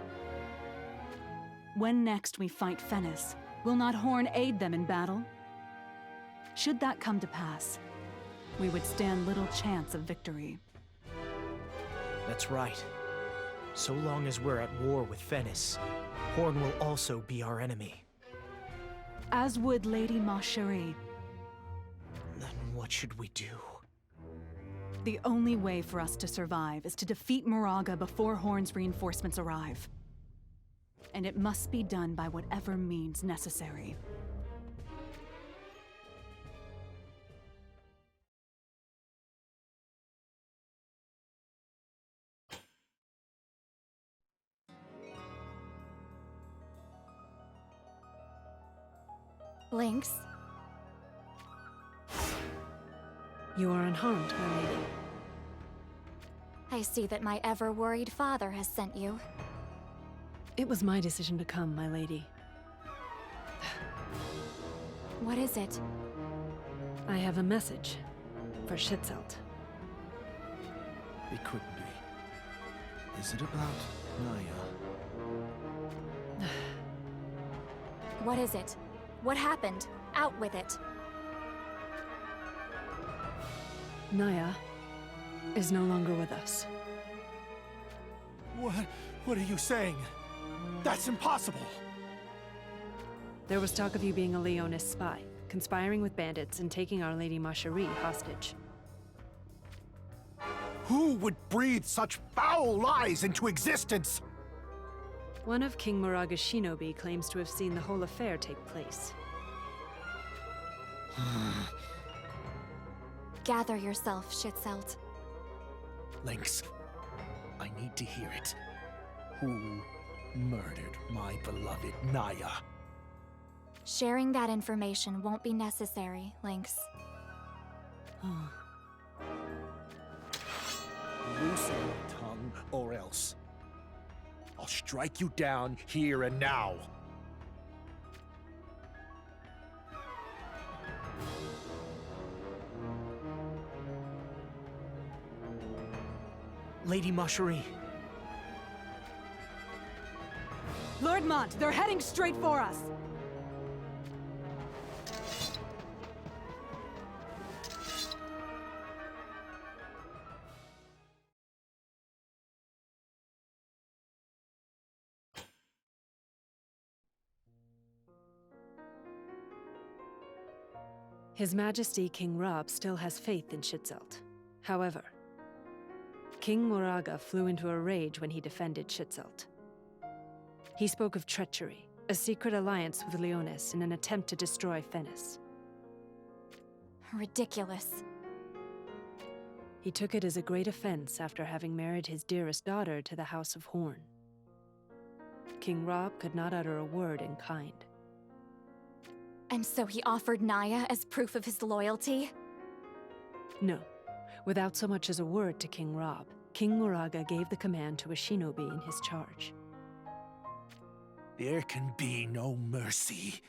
when next we fight Fennis, will not Horn aid them in battle? Should that come to pass, we would stand little chance of victory.
That's right. So long as we're at war with Fennis, Horn will also be our enemy.
As would Lady Macherie.
Then what should we do?
The only way for us to survive is to defeat Moraga before Horn's reinforcements arrive. And it must be done by whatever means necessary.
Lynx?
You are unharmed, my lady.
I see that my ever-worried father has sent you.
It was my decision to come, my lady.
What is it?
I have a message for Schitzelt.
It couldn't be. Is it about Naya?
What is it? What happened? Out with it.
Naya is no longer with us.
What are you saying? That's impossible!
There was talk of you being a Leonis spy, conspiring with bandits and taking Our Lady Macherie hostage.
Who would breathe such foul lies into existence?
One of King Moraga's shinobi claims to have seen the whole affair take place.
Gather yourself, Schitzelt.
Lynx, I need to hear it. Who murdered my beloved Naya?
Sharing that information won't be necessary, Lynx.
Loosen your tongue, or else I'll strike you down here and now.
Lady Macherie.
Lord Mont, they're heading straight for us! His Majesty King Rob still has faith in Schitzelt. However, King Moraga flew into a rage when he defended Schitzelt. He spoke of treachery, a secret alliance with Leonis in an attempt to destroy Fennis.
Ridiculous.
He took it as a great offense after having married his dearest daughter to the House of Horn. King Rob could not utter a word in kind.
And so he offered Naya as proof of his loyalty?
No. Without so much as a word to King Rob, King Moraga gave the command to a shinobi in his charge.
There can be no mercy.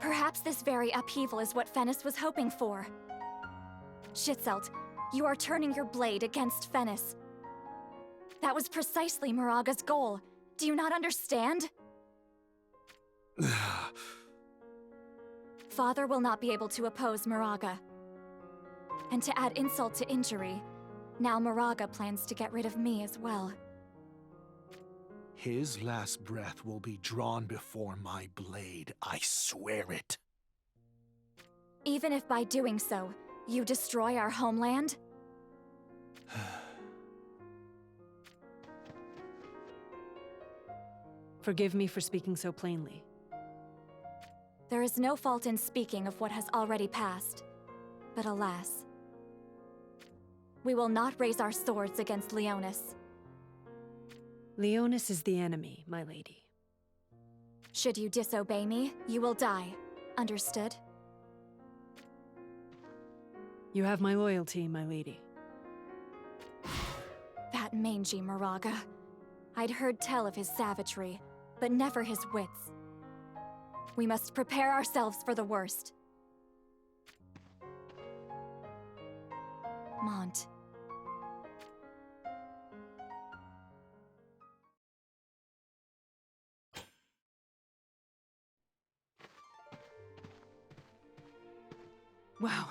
Perhaps this very upheaval is what Fennis was hoping for. Schitzelt, you are turning your blade against Fennis. That was precisely Moraga's goal. Do you not understand? Father will not be able to oppose Moraga. And to add insult to injury, now Moraga plans to get rid of me as well.
His last breath will be drawn before my blade, I swear it.
Even if by doing so, you destroy our homeland?
Forgive me for speaking so plainly.
There is no fault in speaking of what has already passed. But alas, we will not raise our swords against Leonis.
Leonis is the enemy, my lady.
Should you disobey me, you will die. Understood?
You have my loyalty, my lady.
That mangy Moraga. I'd heard tell of his savagery, but never his wits. We must prepare ourselves for the worst. Mont.
Wow,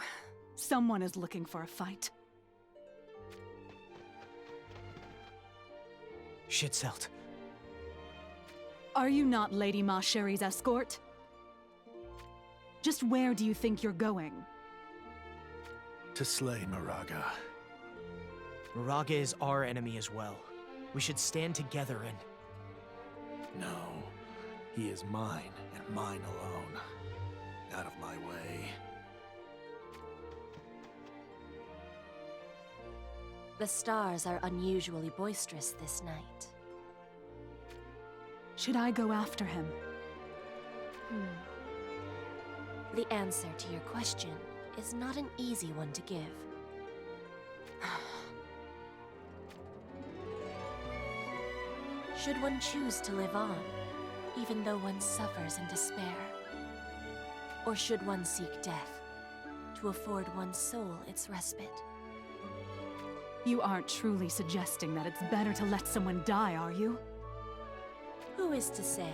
someone is looking for a fight.
Shitselt.
Are you not Lady Ma Sherry's escort? Just where do you think you're going?
To slay Moraga.
Moraga is our enemy as well. We should stand together and...
No, he is mine and mine alone. Out of my way.
The stars are unusually boisterous this night.
Should I go after him?
The answer to your question is not an easy one to give. Should one choose to live on, even though one suffers in despair? Or should one seek death, to afford one's soul its respite?
You aren't truly suggesting that it's better to let someone die, are you?
Who is to say?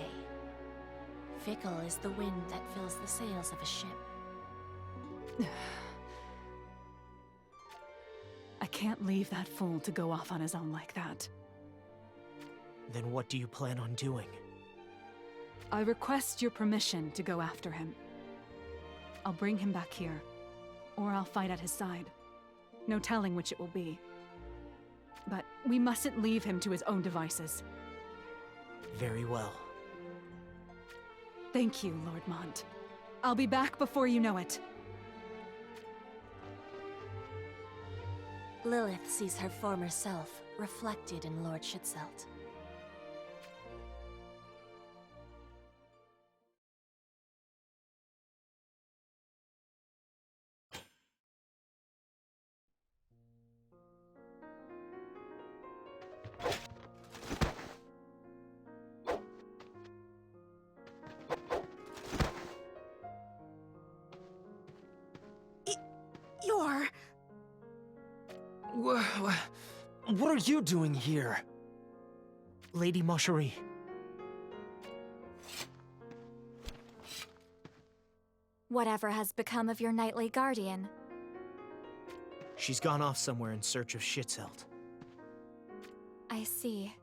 Fickle is the wind that fills the sails of a ship.
I can't leave that fool to go off on his own like that.
Then what do you plan on doing?
I request your permission to go after him. I'll bring him back here, or I'll fight at his side. No telling which it will be. But we mustn't leave him to his own devices.
Very well.
Thank you, Lord Mont. I'll be back before you know it.
Lilith sees her former self reflected in Lord Shitselt.
You're...
What are you doing here?
Lady Ma Sherry.
Whatever has become of your knightly guardian?
She's gone off somewhere in search of Shitselt.
I see.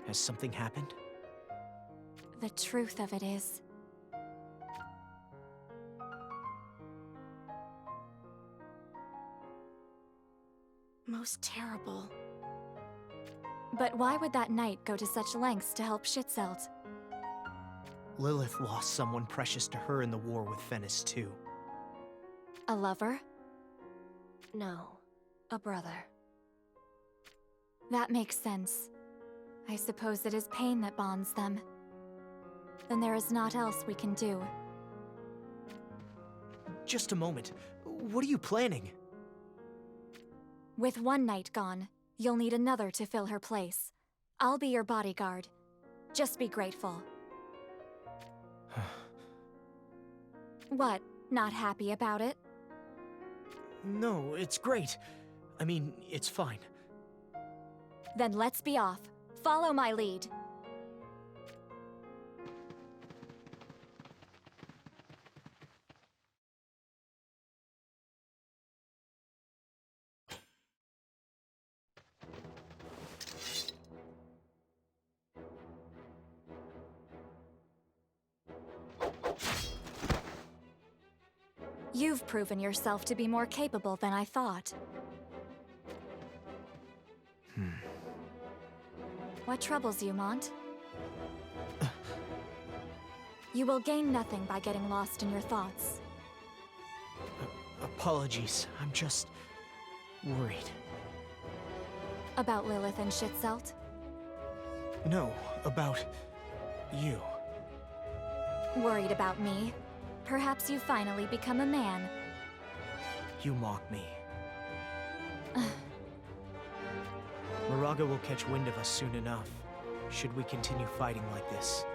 Has something happened?
The truth of it is...
most terrible.
But why would that knight go to such lengths to help Shitselt?
Lilith lost someone precious to her in the war with Fennis, too.
A lover?
No, a brother.
That makes sense. I suppose it is pain that bonds them. Then there is naught else we can do.
Just a moment. What are you planning?
With one knight gone, you'll need another to fill her place. I'll be your bodyguard. Just be grateful. What? Not happy about it?
No, it's great. I mean, it's fine.
Then let's be off. Follow my lead. You've proven yourself to be more capable than I thought. What troubles you, Mont? You will gain nothing by getting lost in your thoughts.
Apologies, I'm just worried.
About Lilith and Schitzelt?
No, about you.
Worried about me? Perhaps you finally become a man.
You mock me. Moraga will catch wind of us soon enough, should we continue fighting like this.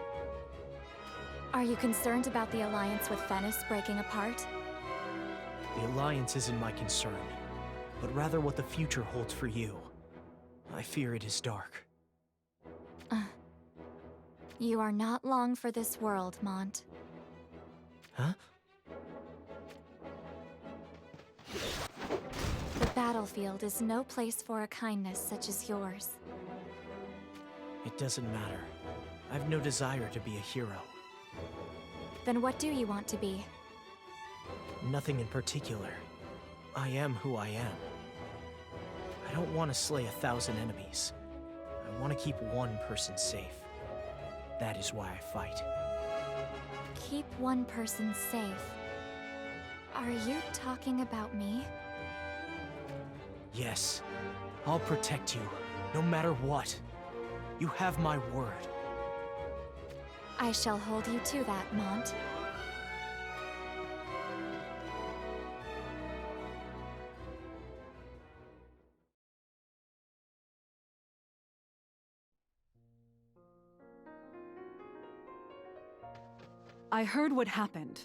Are you concerned about the alliance with Fennis breaking apart?
The alliance isn't my concern, but rather what the future holds for you. I fear it is dark.
You are not long for this world, Mont.
Huh?
The battlefield is no place for a kindness such as yours.
It doesn't matter. I've no desire to be a hero.
Then what do you want to be?
Nothing in particular. I am who I am. I don't want to slay 1,000 enemies. I want to keep one person safe. That is why I fight.
Keep one person safe. Are you talking about me?
Yes. I'll protect you, no matter what. You have my word.
I shall hold you to that, Mont.
I heard what happened.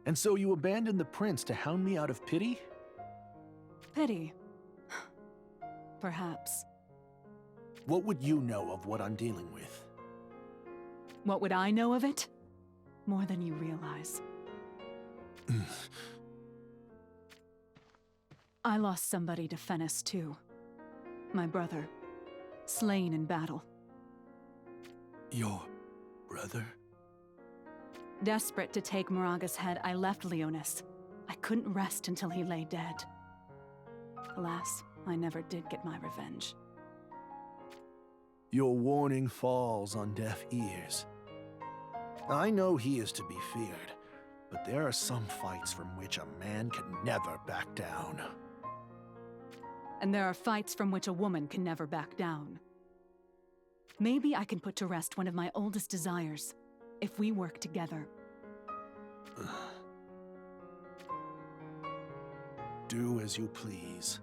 And so you abandoned the prince to hound me out of pity?
Pity. Perhaps.
What would you know of what I'm dealing with?
What would I know of it? More than you realize. I lost somebody to Fennis, too. My brother. Slain in battle.
Your brother?
Desperate to take Moraga's head, I left Leonis. I couldn't rest until he lay dead. Alas, I never did get my revenge.
Your warning falls on deaf ears. I know he is to be feared, but there are some fights from which a man can never back down.
And there are fights from which a woman can never back down. Maybe I can put to rest one of my oldest desires, if we work together.
Do as you please.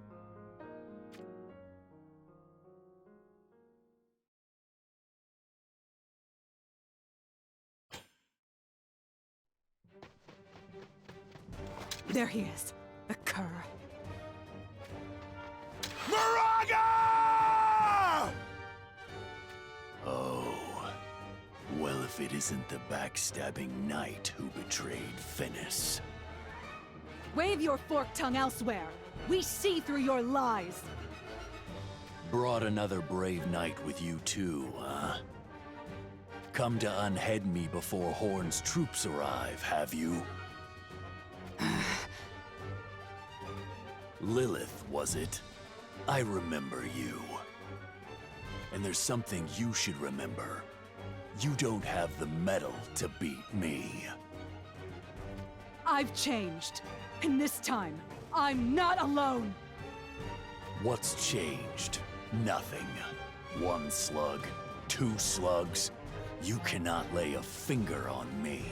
There he is, the cur.
Moraga!
Oh. Well, if it isn't the backstabbing knight who betrayed Fennis.
Wave your forked tongue elsewhere. We see through your lies.
Brought another brave knight with you too, huh? Come to unhead me before Horn's troops arrive, have you? Lilith, was it? I remember you. And there's something you should remember. You don't have the mettle to beat me.
I've changed. And this time, I'm not alone.
What's changed? Nothing. One slug, 2 slugs. You cannot lay a finger on me.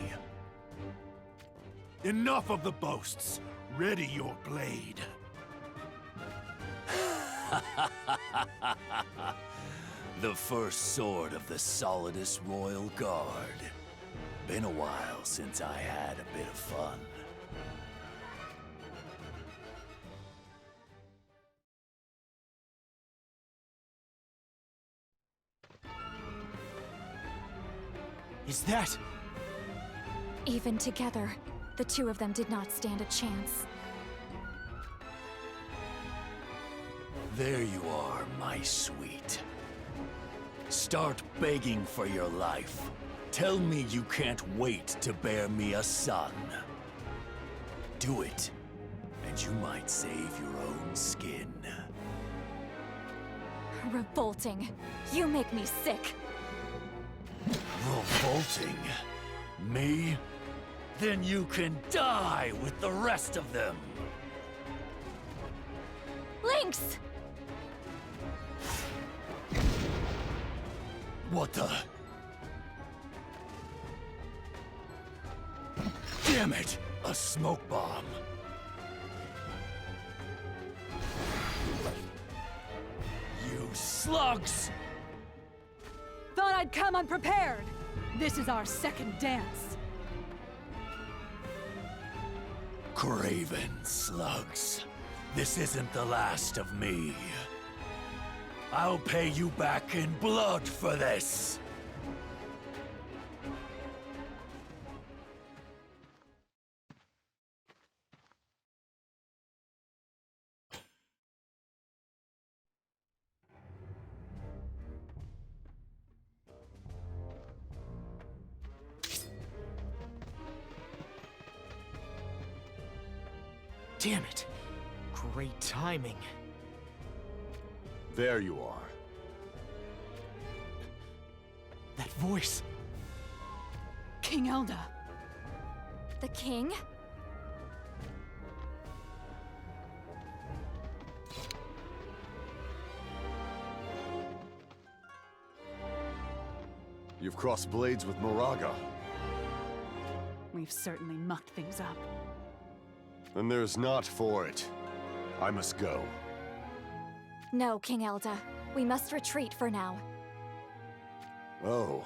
Enough of the boasts. Ready your blade.
The first sword of the solidest royal guard. Been a while since I had a bit of fun.
Is that...
Even together, the two of them did not stand a chance.
There you are, my sweet. Start begging for your life. Tell me you can't wait to bear me a son. Do it, and you might save your own skin.
Revolting. You make me sick.
Revolting? Me? Then you can die with the rest of them!
Lynx!
What the? Damn it! A smoke bomb! You slugs!
Thought I'd come unprepared! This is our second dance.
Craven slugs. This isn't the last of me. I'll pay you back in blood for this!
Damn it. Great timing.
There you are.
That voice.
King Elda.
The king?
You've crossed blades with Moraga.
We've certainly mucked things up.
Then there's not for it. I must go.
No, King Elda. We must retreat for now.
Oh,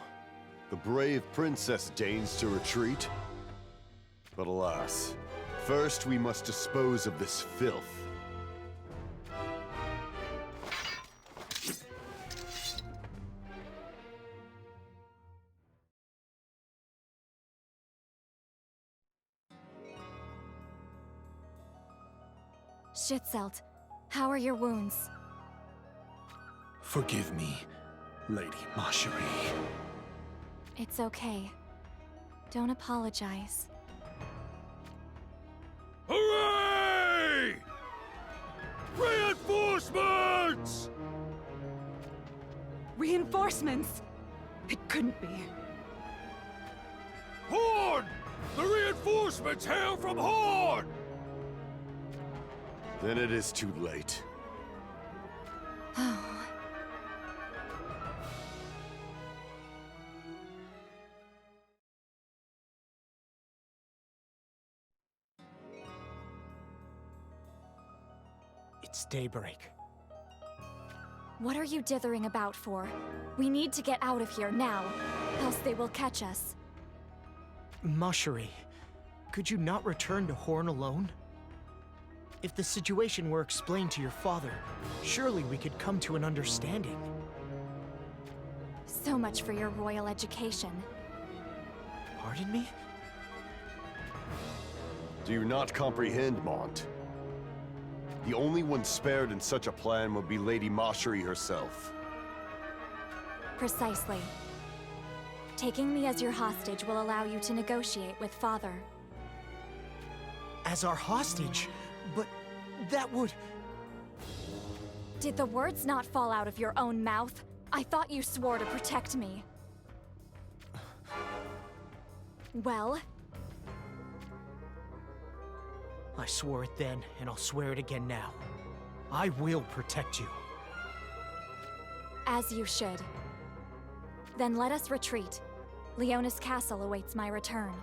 the brave princess deigns to retreat? But alas, first we must dispose of this filth.
Schützelt, how are your wounds?
Forgive me, Lady Marjorie.
It's okay. Don't apologize.
Hooray! Reinforcements!
Reinforcements? It couldn't be.
Horn! The reinforcements hail from Horn!
Then it is too late.
Oh.
It's daybreak.
What are you dithering about for? We need to get out of here now, else they will catch us.
Marjorie, could you not return to Horn alone? If the situation were explained to your father, surely we could come to an understanding.
So much for your royal education.
Pardon me?
Do you not comprehend, Mont? The only one spared in such a plan would be Lady Marjorie herself.
Precisely. Taking me as your hostage will allow you to negotiate with father.
As our hostage? But that would...
Did the words not fall out of your own mouth? I thought you swore to protect me. Well?
I swore it then, and I'll swear it again now. I will protect you.
As you should. Then let us retreat. Leona's castle awaits my return.